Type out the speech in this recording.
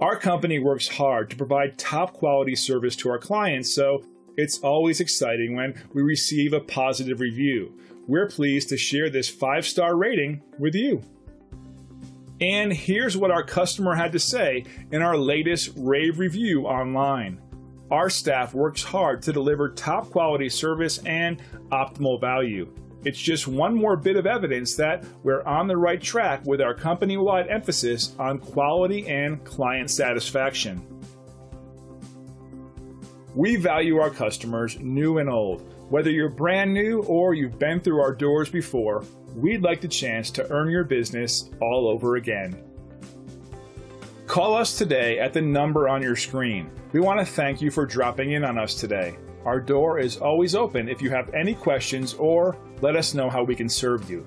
Our company works hard to provide top quality service to our clients, so it's always exciting when we receive a positive review. We're pleased to share this 5-star rating with you. And here's what our customer had to say in our latest rave review online. Our staff works hard to deliver top quality service and optimal value. It's just one more bit of evidence that we're on the right track with our company-wide emphasis on quality and client satisfaction. We value our customers, new and old. Whether you're brand new or you've been through our doors before, we'd like the chance to earn your business all over again. Call us today at the number on your screen. We want to thank you for dropping in on us today. Our door is always open if you have any questions or let us know how we can serve you.